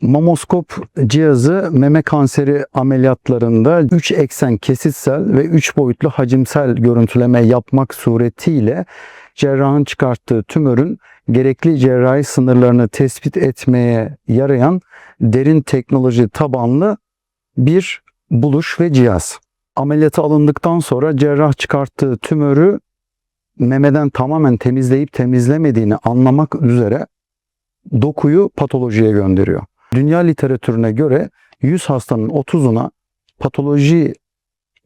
Mamoskop cihazı meme kanseri ameliyatlarında 3 eksen kesitsel ve 3 boyutlu hacimsel görüntüleme yapmak suretiyle cerrahın çıkarttığı tümörün gerekli cerrahi sınırlarını tespit etmeye yarayan derin teknoloji tabanlı bir buluş ve cihaz. Ameliyata alındıktan sonra cerrah çıkarttığı tümörü memeden tamamen temizleyip temizlemediğini anlamak üzere dokuyu patolojiye gönderiyor. Dünya literatürüne göre 100 hastanın 30'una patoloji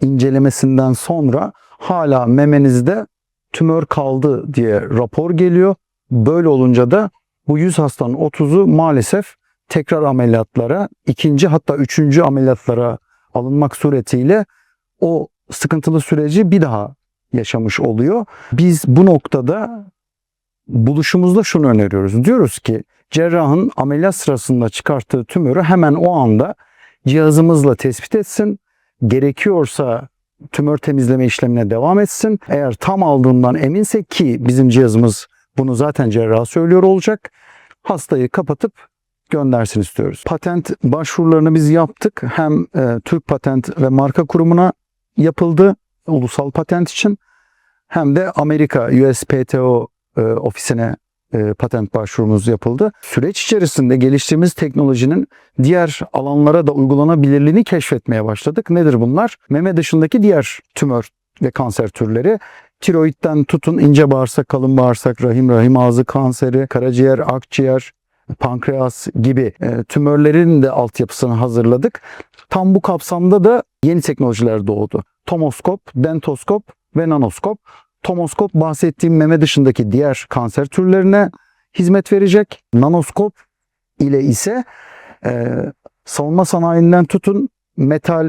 incelemesinden sonra hala memenizde tümör kaldı diye rapor geliyor. Böyle olunca da bu 100 hastanın 30'u maalesef tekrar ameliyatlara, ikinci hatta üçüncü ameliyatlara alınmak suretiyle o sıkıntılı süreci bir daha yaşamış oluyor. Biz bu noktada buluşumuzda şunu öneriyoruz. Diyoruz ki cerrahın ameliyat sırasında çıkarttığı tümörü hemen o anda cihazımızla tespit etsin. Gerekiyorsa tümör temizleme işlemine devam etsin. Eğer tam aldığından eminse, ki bizim cihazımız bunu zaten cerraha söylüyor olacak, hastayı kapatıp göndersin istiyoruz. Patent başvurularını biz yaptık. Hem Türk Patent ve Marka Kurumu'na yapıldı ulusal patent için, hem de Amerika USPTO ofisine patent başvurumuz yapıldı. Süreç içerisinde geliştirdiğimiz teknolojinin diğer alanlara da uygulanabilirliğini keşfetmeye başladık. Nedir bunlar? Meme dışındaki diğer tümör ve kanser türleri. Tiroidden tutun ince bağırsak, kalın bağırsak, rahim ağzı kanseri, karaciğer, akciğer, pankreas gibi tümörlerin de altyapısını hazırladık. Tam bu kapsamda da yeni teknolojiler doğdu. Tomoskop, dentoskop ve nanoskop. Tomoskop bahsettiğim meme dışındaki diğer kanser türlerine hizmet verecek. Nanoskop ile ise savunma sanayinden tutun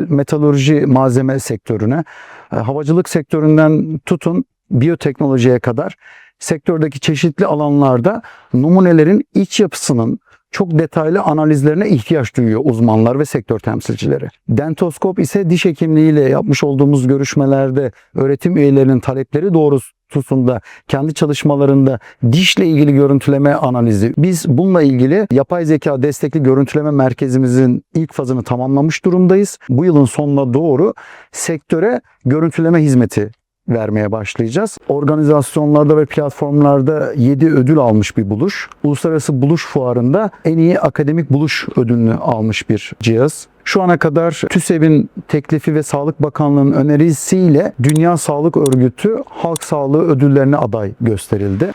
metalurji malzeme sektörüne, havacılık sektöründen tutun biyoteknolojiye kadar sektördeki çeşitli alanlarda numunelerin iç yapısının çok detaylı analizlerine ihtiyaç duyuyor uzmanlar ve sektör temsilcileri. Dentoskop ise diş hekimliğiyle yapmış olduğumuz görüşmelerde öğretim üyelerinin talepleri doğrultusunda kendi çalışmalarında dişle ilgili görüntüleme analizi. Biz bununla ilgili yapay zeka destekli görüntüleme merkezimizin ilk fazını tamamlamış durumdayız. Bu yılın sonuna doğru sektöre görüntüleme hizmeti vermeye başlayacağız. Organizasyonlarda ve platformlarda 7 ödül almış bir buluş. Uluslararası Buluş Fuarı'nda en iyi akademik buluş ödülünü almış bir cihaz. Şu ana kadar TÜSEV'in teklifi ve Sağlık Bakanlığı'nın önerisiyle Dünya Sağlık Örgütü Halk Sağlığı ödüllerine aday gösterildi.